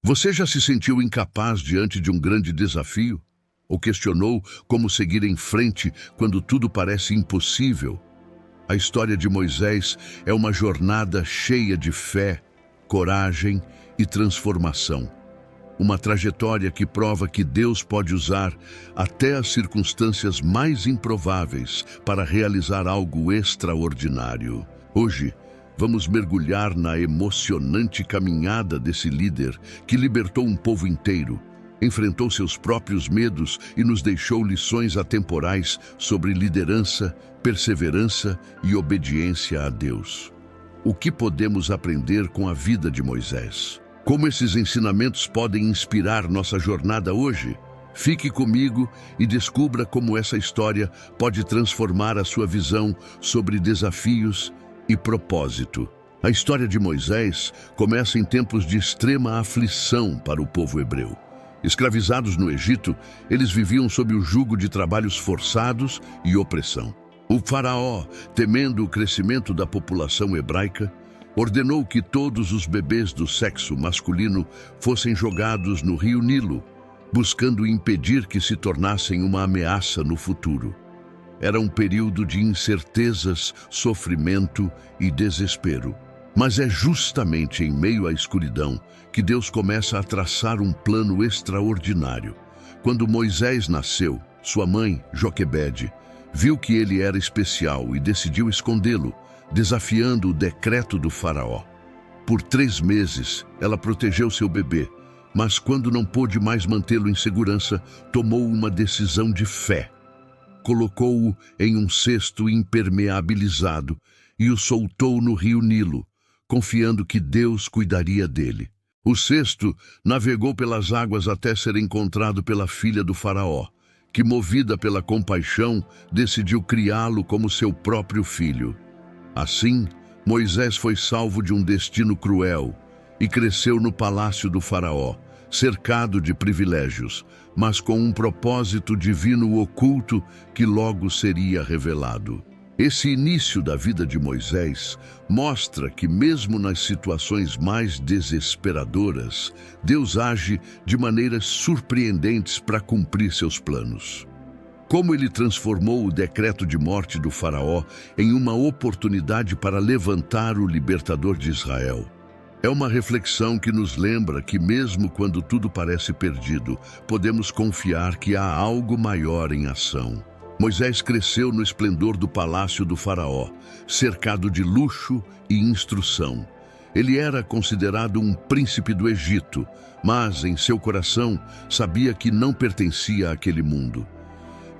Você já se sentiu incapaz diante de um grande desafio? Ou questionou como seguir em frente quando tudo parece impossível? A história de Moisés é uma jornada cheia de fé, coragem e transformação. Uma trajetória que prova que Deus pode usar até as circunstâncias mais improváveis para realizar algo extraordinário. Hoje, vamos mergulhar na emocionante caminhada desse líder que libertou um povo inteiro, enfrentou seus próprios medos e nos deixou lições atemporais sobre liderança, perseverança e obediência a Deus. O que podemos aprender com a vida de Moisés? Como esses ensinamentos podem inspirar nossa jornada hoje? Fique comigo e descubra como essa história pode transformar a sua visão sobre desafios e propósito. A história de Moisés começa em tempos de extrema aflição para o povo hebreu. Escravizados no Egito, eles viviam sob o jugo de trabalhos forçados e opressão. O faraó, temendo o crescimento da população hebraica, ordenou que todos os bebês do sexo masculino fossem jogados no rio Nilo, buscando impedir que se tornassem uma ameaça no futuro. Era um período de incertezas, sofrimento e desespero. Mas é justamente em meio à escuridão que Deus começa a traçar um plano extraordinário. Quando Moisés nasceu, sua mãe, Joquebede, viu que ele era especial e decidiu escondê-lo, desafiando o decreto do faraó. Por 3 meses, ela protegeu seu bebê, mas quando não pôde mais mantê-lo em segurança, tomou uma decisão de fé. Colocou-o em um cesto impermeabilizado e o soltou no rio Nilo, confiando que Deus cuidaria dele. O cesto navegou pelas águas até ser encontrado pela filha do faraó, que, movida pela compaixão, decidiu criá-lo como seu próprio filho. Assim, Moisés foi salvo de um destino cruel e cresceu no palácio do faraó, cercado de privilégios, mas com um propósito divino oculto que logo seria revelado. Esse início da vida de Moisés mostra que, mesmo nas situações mais desesperadoras, Deus age de maneiras surpreendentes para cumprir seus planos. Como ele transformou o decreto de morte do faraó em uma oportunidade para levantar o libertador de Israel. É uma reflexão que nos lembra que, mesmo quando tudo parece perdido, podemos confiar que há algo maior em ação. Moisés cresceu no esplendor do palácio do faraó, cercado de luxo e instrução. Ele era considerado um príncipe do Egito, mas em seu coração sabia que não pertencia àquele mundo.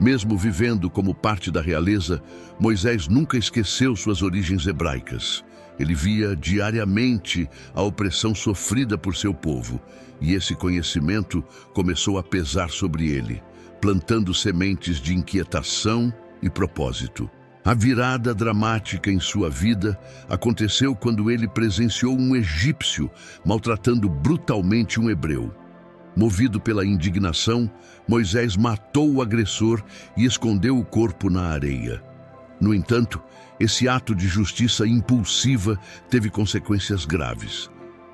Mesmo vivendo como parte da realeza, Moisés nunca esqueceu suas origens hebraicas. Ele via diariamente a opressão sofrida por seu povo, e esse conhecimento começou a pesar sobre ele, plantando sementes de inquietação e propósito. A virada dramática em sua vida aconteceu quando ele presenciou um egípcio maltratando brutalmente um hebreu. Movido pela indignação, Moisés matou o agressor e escondeu o corpo na areia. No entanto, esse ato de justiça impulsiva teve consequências graves.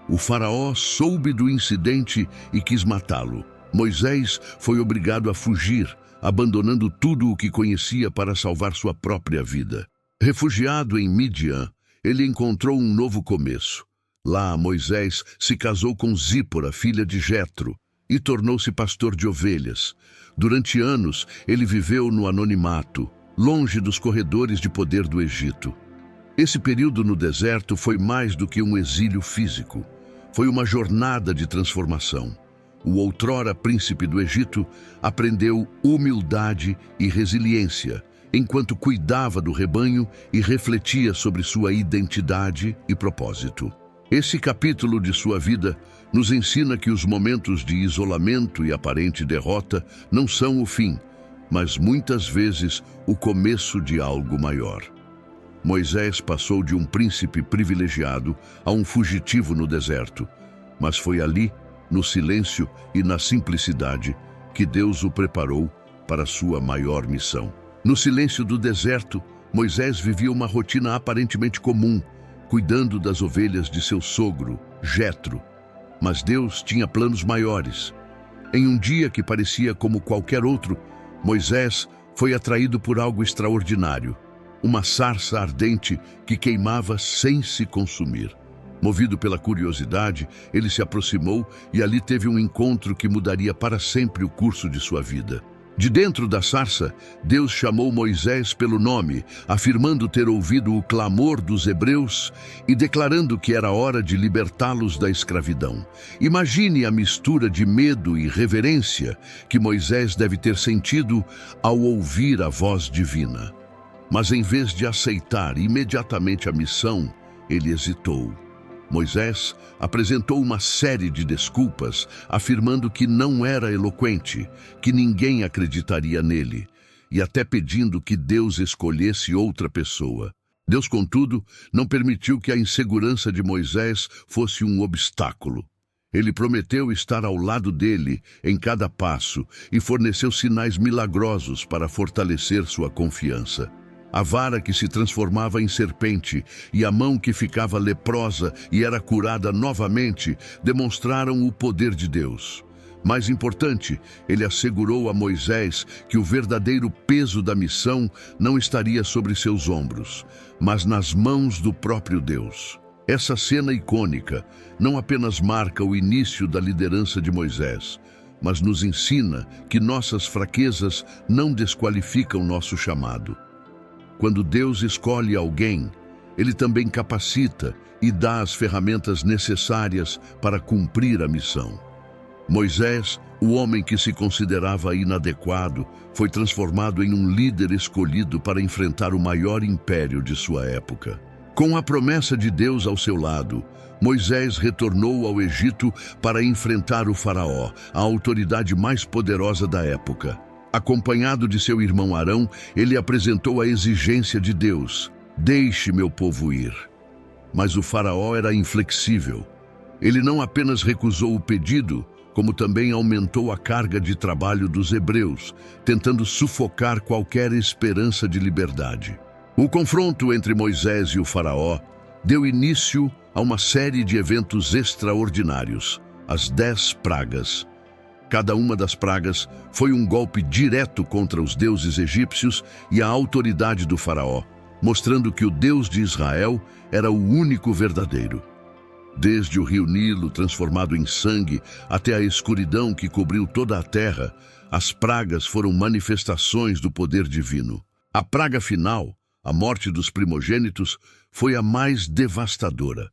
O faraó soube do incidente e quis matá-lo. Moisés foi obrigado a fugir, abandonando tudo o que conhecia para salvar sua própria vida. Refugiado em Midian, ele encontrou um novo começo. Lá, Moisés se casou com Zípora, filha de Jetro, e tornou-se pastor de ovelhas. Durante anos, ele viveu no anonimato, longe dos corredores de poder do Egito. Esse período no deserto foi mais do que um exílio físico. Foi uma jornada de transformação. O outrora príncipe do Egito aprendeu humildade e resiliência, enquanto cuidava do rebanho e refletia sobre sua identidade e propósito. Esse capítulo de sua vida nos ensina que os momentos de isolamento e aparente derrota não são o fim, mas muitas vezes o começo de algo maior. Moisés passou de um príncipe privilegiado a um fugitivo no deserto, mas foi ali, no silêncio e na simplicidade, que Deus o preparou para sua maior missão. No silêncio do deserto, Moisés vivia uma rotina aparentemente comum, cuidando das ovelhas de seu sogro, Jetro. Mas Deus tinha planos maiores. Em um dia que parecia como qualquer outro, Moisés foi atraído por algo extraordinário, uma sarça ardente que queimava sem se consumir. Movido pela curiosidade, ele se aproximou e ali teve um encontro que mudaria para sempre o curso de sua vida. De dentro da sarça, Deus chamou Moisés pelo nome, afirmando ter ouvido o clamor dos hebreus e declarando que era hora de libertá-los da escravidão. Imagine a mistura de medo e reverência que Moisés deve ter sentido ao ouvir a voz divina. Mas em vez de aceitar imediatamente a missão, ele hesitou. Moisés apresentou uma série de desculpas, afirmando que não era eloquente, que ninguém acreditaria nele, e até pedindo que Deus escolhesse outra pessoa. Deus, contudo, não permitiu que a insegurança de Moisés fosse um obstáculo. Ele prometeu estar ao lado dele em cada passo e forneceu sinais milagrosos para fortalecer sua confiança. A vara que se transformava em serpente e a mão que ficava leprosa e era curada novamente demonstraram o poder de Deus. Mais importante, ele assegurou a Moisés que o verdadeiro peso da missão não estaria sobre seus ombros, mas nas mãos do próprio Deus. Essa cena icônica não apenas marca o início da liderança de Moisés, mas nos ensina que nossas fraquezas não desqualificam nosso chamado. Quando Deus escolhe alguém, Ele também capacita e dá as ferramentas necessárias para cumprir a missão. Moisés, o homem que se considerava inadequado, foi transformado em um líder escolhido para enfrentar o maior império de sua época. Com a promessa de Deus ao seu lado, Moisés retornou ao Egito para enfrentar o faraó, a autoridade mais poderosa da época. Acompanhado de seu irmão Arão, ele apresentou a exigência de Deus: deixe meu povo ir. Mas o faraó era inflexível. Ele não apenas recusou o pedido, como também aumentou a carga de trabalho dos hebreus, tentando sufocar qualquer esperança de liberdade. O confronto entre Moisés e o faraó deu início a uma série de eventos extraordinários, as 10 pragas. Cada uma das pragas foi um golpe direto contra os deuses egípcios e a autoridade do faraó, mostrando que o Deus de Israel era o único verdadeiro. Desde o rio Nilo transformado em sangue até a escuridão que cobriu toda a terra, as pragas foram manifestações do poder divino. A praga final, a morte dos primogênitos, foi a mais devastadora.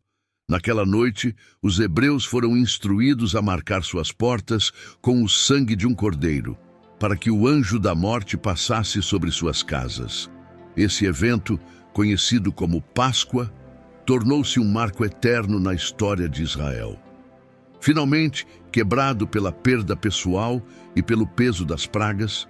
Naquela noite, os hebreus foram instruídos a marcar suas portas com o sangue de um cordeiro, para que o anjo da morte passasse sobre suas casas. Esse evento, conhecido como Páscoa, tornou-se um marco eterno na história de Israel. Finalmente, quebrado pela perda pessoal e pelo peso das pragas,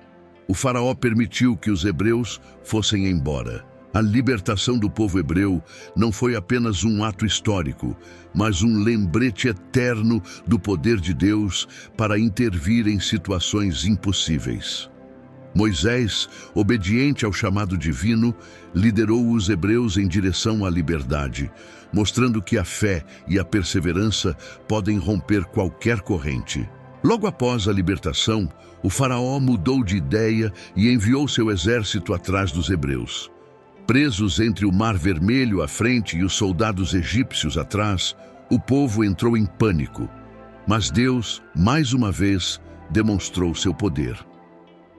o faraó permitiu que os hebreus fossem embora. A libertação do povo hebreu não foi apenas um ato histórico, mas um lembrete eterno do poder de Deus para intervir em situações impossíveis. Moisés, obediente ao chamado divino, liderou os hebreus em direção à liberdade, mostrando que a fé e a perseverança podem romper qualquer corrente. Logo após a libertação, o faraó mudou de ideia e enviou seu exército atrás dos hebreus. Presos entre o Mar Vermelho à frente e os soldados egípcios atrás, o povo entrou em pânico. Mas Deus, mais uma vez, demonstrou seu poder.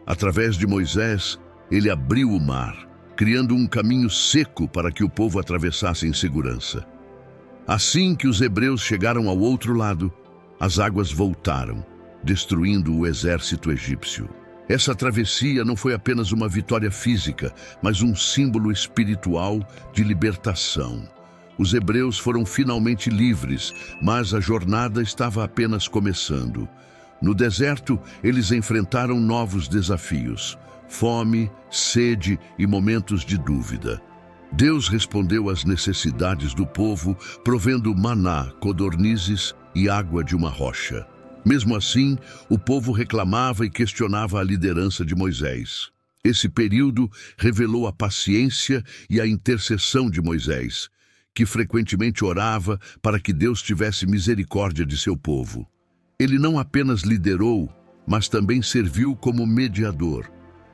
Através de Moisés, ele abriu o mar, criando um caminho seco para que o povo atravessasse em segurança. Assim que os hebreus chegaram ao outro lado, as águas voltaram, destruindo o exército egípcio. Essa travessia não foi apenas uma vitória física, mas um símbolo espiritual de libertação. Os hebreus foram finalmente livres, mas a jornada estava apenas começando. No deserto, eles enfrentaram novos desafios: fome, sede e momentos de dúvida. Deus respondeu às necessidades do povo, provendo maná, codornizes e água de uma rocha. Mesmo assim, o povo reclamava e questionava a liderança de Moisés. Esse período revelou a paciência e a intercessão de Moisés, que frequentemente orava para que Deus tivesse misericórdia de seu povo. Ele não apenas liderou, mas também serviu como mediador,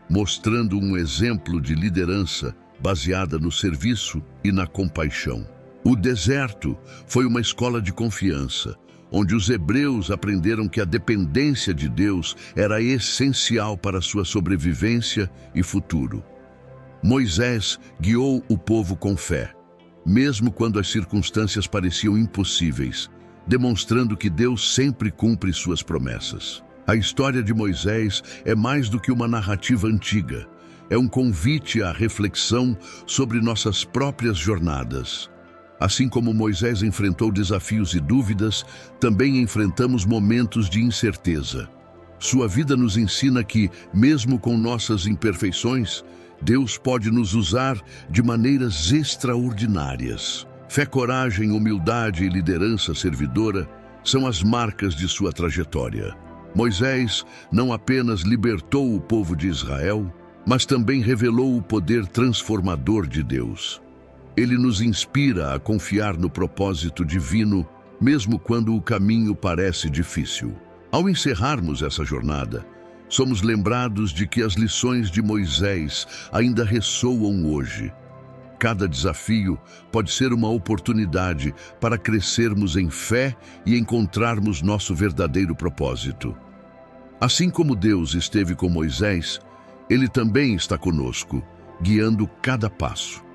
mostrando um exemplo de liderança baseada no serviço e na compaixão. O deserto foi uma escola de confiança, onde os hebreus aprenderam que a dependência de Deus era essencial para sua sobrevivência e futuro. Moisés guiou o povo com fé, mesmo quando as circunstâncias pareciam impossíveis, demonstrando que Deus sempre cumpre suas promessas. A história de Moisés é mais do que uma narrativa antiga. É um convite à reflexão sobre nossas próprias jornadas. Assim como Moisés enfrentou desafios e dúvidas, também enfrentamos momentos de incerteza. Sua vida nos ensina que, mesmo com nossas imperfeições, Deus pode nos usar de maneiras extraordinárias. Fé, coragem, humildade e liderança servidora são as marcas de sua trajetória. Moisés não apenas libertou o povo de Israel, mas também revelou o poder transformador de Deus. Ele nos inspira a confiar no propósito divino, mesmo quando o caminho parece difícil. Ao encerrarmos essa jornada, somos lembrados de que as lições de Moisés ainda ressoam hoje. Cada desafio pode ser uma oportunidade para crescermos em fé e encontrarmos nosso verdadeiro propósito. Assim como Deus esteve com Moisés, Ele também está conosco, guiando cada passo.